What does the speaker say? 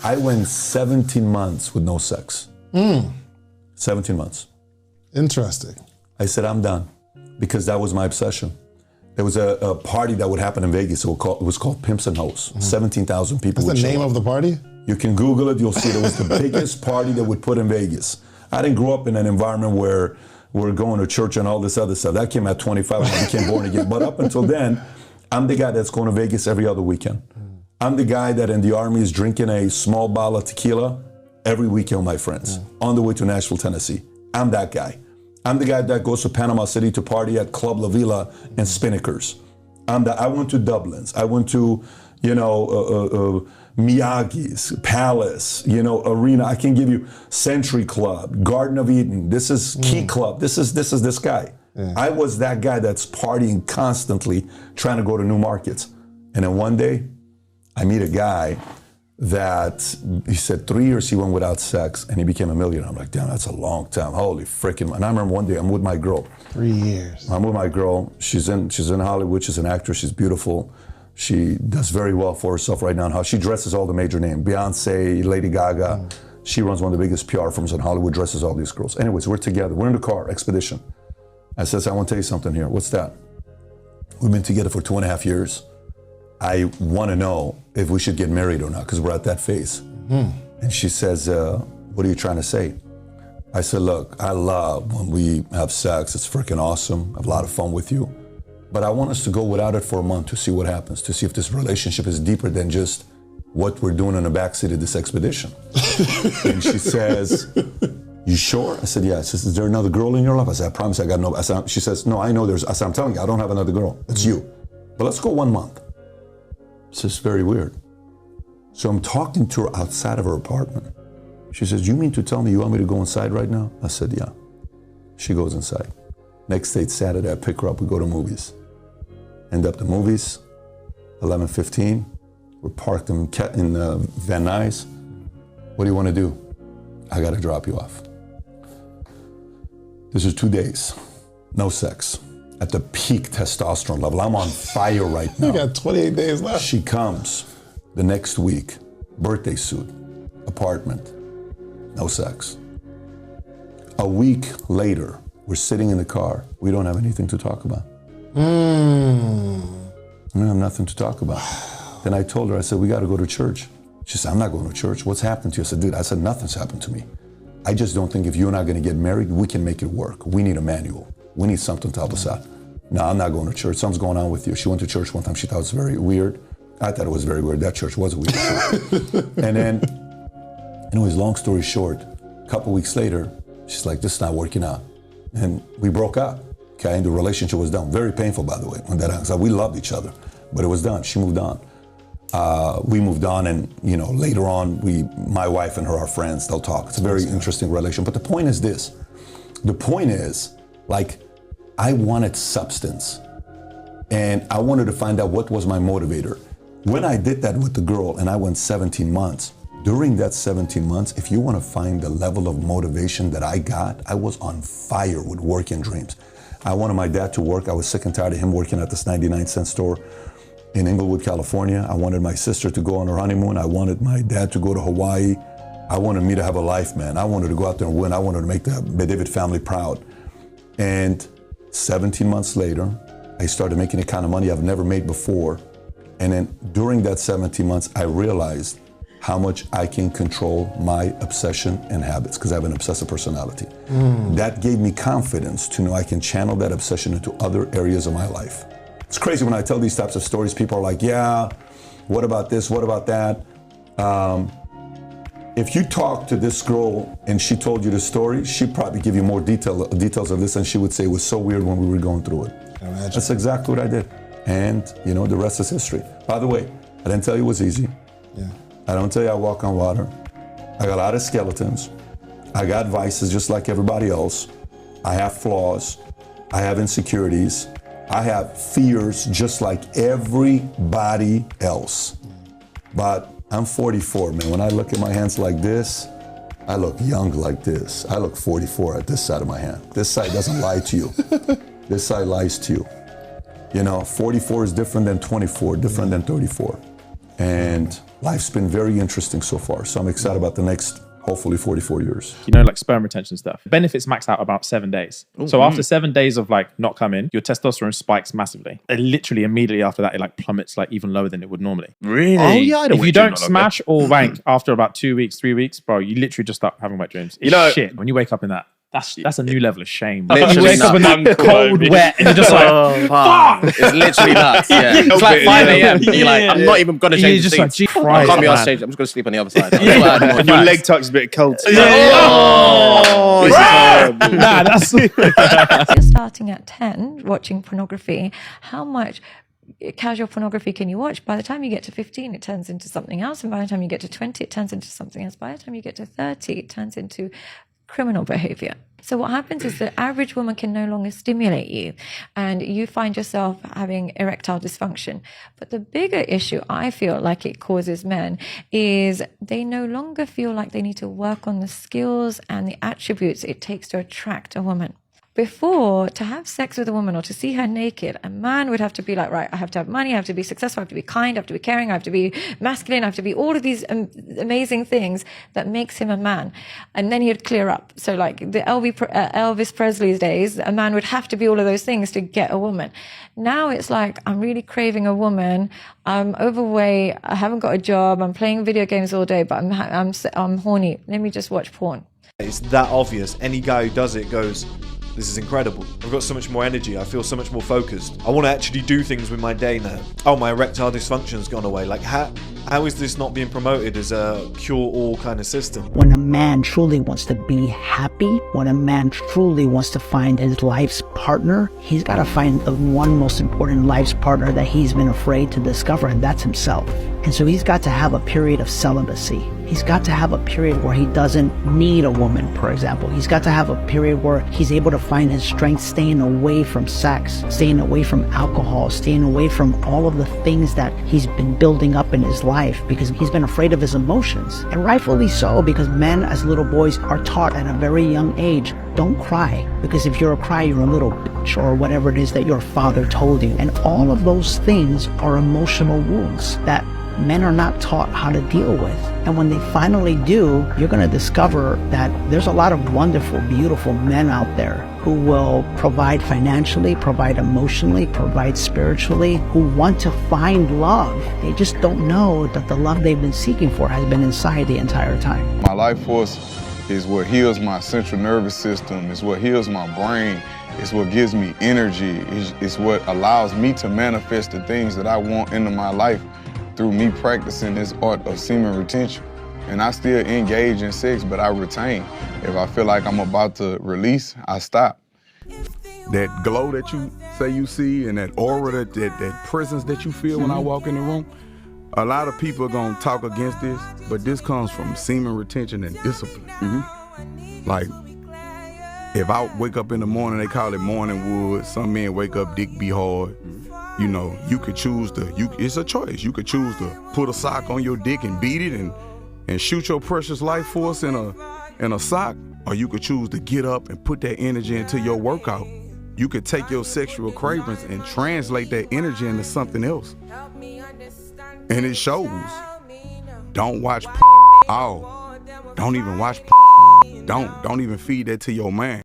I went 17 months with no sex. 17 months. Interesting. I said, I'm done, because that was my obsession. There was a party that would happen in Vegas. It was called Pimps and Hoes. 17,000 people. That's the name of the party? You can Google it. You'll see it was the biggest party that would put in Vegas. I didn't grow up in an environment where we're going to church and all this other stuff. That came at 25 when I became born again. But up until then, I'm the guy that's going to Vegas every other weekend. I'm the guy that in the Army is drinking a small bottle of tequila every weekend with my friends on the way to Nashville, Tennessee. I'm that guy. I'm the guy that goes to Panama City to party at Club La Villa and Spinnakers. I went to Dublin's. I went to, Miyagi's, Palace, Arena. I can give you Century Club, Garden of Eden. This is Key Club. This is this guy. Yeah. I was that guy that's partying constantly, trying to go to new markets. And then one day, I meet a guy that he said 3 years he went without sex and he became a millionaire. I'm like, damn, that's a long time. Holy freaking! And I remember one day I'm with my girl. 3 years. I'm with my girl. She's in Hollywood. She's an actress. She's beautiful. She does very well for herself right now. And how she dresses all the major names: Beyonce, Lady Gaga. She runs one of the biggest PR firms in Hollywood. Dresses all these girls. Anyways, we're together. We're in the car, expedition. I says, I want to tell you something here. What's that? We've been together for 2.5 years. I want to know if we should get married or not, because we're at that phase. And she says, what are you trying to say? I said, look, I love when we have sex. It's freaking awesome. I have a lot of fun with you. But I want us to go without it for a month to see what happens, to see if this relationship is deeper than just what we're doing in the backseat of this expedition. And she says, you sure? I said, yeah. She says, is there another girl in your life? I said, I promise I got no. I said, she says, no, I know there's. I said, I'm telling you, I don't have another girl. It's you. But let's go 1 month. It's just very weird. So I'm talking to her outside of her apartment. She says, you mean to tell me you want me to go inside right now? I said, yeah. She goes inside. Next day, it's Saturday, I pick her up, we go to movies. End up the movies, 11:15. We're parked in Van Nuys. What do you want to do? I got to drop you off. This is 2 days, no sex. At the peak testosterone level. I'm on fire right now. You got 28 days left. She comes the next week, birthday suit, apartment, no sex. A week later, we're sitting in the car. We don't have anything to talk about. We have nothing to talk about. Then I told her, I said, we got to go to church. She said, I'm not going to church. What's happened to you? I said, dude, nothing's happened to me. I just don't think if you and I are going to get married, we can make it work. We need a manual. We need something to help us out. No, I'm not going to church. Something's going on with you. She went to church one time. She thought it was very weird. I thought it was very weird. That church was weird. And then, anyways, long story short, a couple weeks later, she's like, this is not working out. And we broke up. Okay, and the relationship was done. Very painful, by the way, when that happened. So we loved each other, but it was done. She moved on. We moved on, and later on, my wife and her are friends. They'll talk. It's a very interesting relation. But the point is this. The point is, I wanted substance, and I wanted to find out what was my motivator. When I did that with the girl, and I went 17 months, during that 17 months, if you want to find the level of motivation that I got, I was on fire with work and dreams. I wanted my dad to work. I was sick and tired of him working at this 99-cent store in Inglewood, California. I wanted my sister to go on her honeymoon. I wanted my dad to go to Hawaii. I wanted me to have a life, man. I wanted to go out there and win. I wanted to make the David family proud. And 17 months later, I started making the kind of money I've never made before. And then during that 17 months, I realized how much I can control my obsession and habits, because I have an obsessive personality. That gave me confidence to know I can channel that obsession into other areas of my life. It's crazy when I tell these types of stories, people are like, yeah, what about this, what about that? If you talk to this girl and she told you the story, she'd probably give you more details of this, and she would say it was so weird when we were going through it. Imagine. That's exactly what I did. And the rest is history. By the way, I didn't tell you it was easy. Yeah. I don't tell you I walk on water. I got a lot of skeletons. I got vices just like everybody else. I have flaws. I have insecurities. I have fears just like everybody else. But I'm 44, man. When I look at my hands like this, I look young like this. I look 44 at this side of my hand. This side doesn't lie to you. This side lies to you. 44 is different than 24, different than 34. And Life's been very interesting so far. So I'm excited about the next, hopefully 44 years. You know, like sperm retention stuff. Benefits max out about 7 days. So after 7 days of like not coming, your testosterone spikes massively. And literally immediately after that, it like plummets like even lower than it would normally. Really? Oh yeah, I If you don't smash or wank after about 2 weeks, 3 weeks, bro, you literally just start having wet dreams. It's shit. When you wake up in that, that's a new level of shame. You wake up in that cold, wet, and you're just like, fuck! It's literally nuts. Yeah. It's like 5 a.m. You're like, I'm not even going to change the seats. I can't be on stage. I'm just going to sleep on the other side. And your leg tuck's a bit cold. Oh, Nah, that's... If you're starting at 10 watching pornography, how much casual pornography can you watch? By the time you get to 15, it turns into something else. And by the time you get to 20, it turns into something else. By the time you get to 30, it turns into criminal behavior. So what happens is the average woman can no longer stimulate you and you find yourself having erectile dysfunction. But the bigger issue I feel like it causes men is they no longer feel like they need to work on the skills and the attributes it takes to attract a woman. Before, to have sex with a woman or to see her naked, a man would have to be like, right, I have to have money, I have to be successful, I have to be kind, I have to be caring, I have to be masculine, I have to be all of these amazing things that makes him a man. And then he'd clear up. So like the Elvis Presley's days, a man would have to be all of those things to get a woman. Now it's like, I'm really craving a woman, I'm overweight, I haven't got a job, I'm playing video games all day, but I'm horny. Let me just watch porn. It's that obvious. Any guy who does it goes, this is incredible. I've got so much more energy. I feel so much more focused. I want to actually do things with my day now. Oh, my erectile dysfunction's gone away. Like, how is this not being promoted as a cure-all kind of system? When a man truly wants to be happy, when a man truly wants to find his life's partner, he's got to find the one most important life's partner that he's been afraid to discover, and that's himself. And so he's got to have a period of celibacy. He's got to have a period where he doesn't need a woman, for example. He's got to have a period where he's able to find his strength staying away from sex, staying away from alcohol, staying away from all of the things that he's been building up in his life because he's been afraid of his emotions. And rightfully so, because men as little boys are taught at a very young age, don't cry, because if you're a cry, you're a little bitch or whatever it is that your father told you. And all of those things are emotional wounds that men are not taught how to deal with. And when they finally do, you're going to discover that there's a lot of wonderful, beautiful men out there who will provide financially, provide emotionally, provide spiritually, who want to find love. They just don't know that the love they've been seeking for has been inside the entire time. My life force is what heals my central nervous system, it's what heals my brain, it's what gives me energy, it's what allows me to manifest the things that I want into my life through me practicing this art of semen retention. And I still engage in sex, but I retain. If I feel like I'm about to release, I stop. That glow that you say you see and that aura, that presence that you feel when I walk in the room, a lot of people are gonna talk against this, but this comes from semen retention and discipline. Like, if I wake up in the morning, they call it morning wood. Some men wake up, dick be hard. You know, you could choose it's a choice. You could choose to put a sock on your dick and beat it and shoot your precious life force in a sock, or you could choose to get up and put that energy into your workout. You could take your sexual cravings and translate that energy into something else. And it shows. Don't watch all. Don't even watch. Don't even feed that to your man.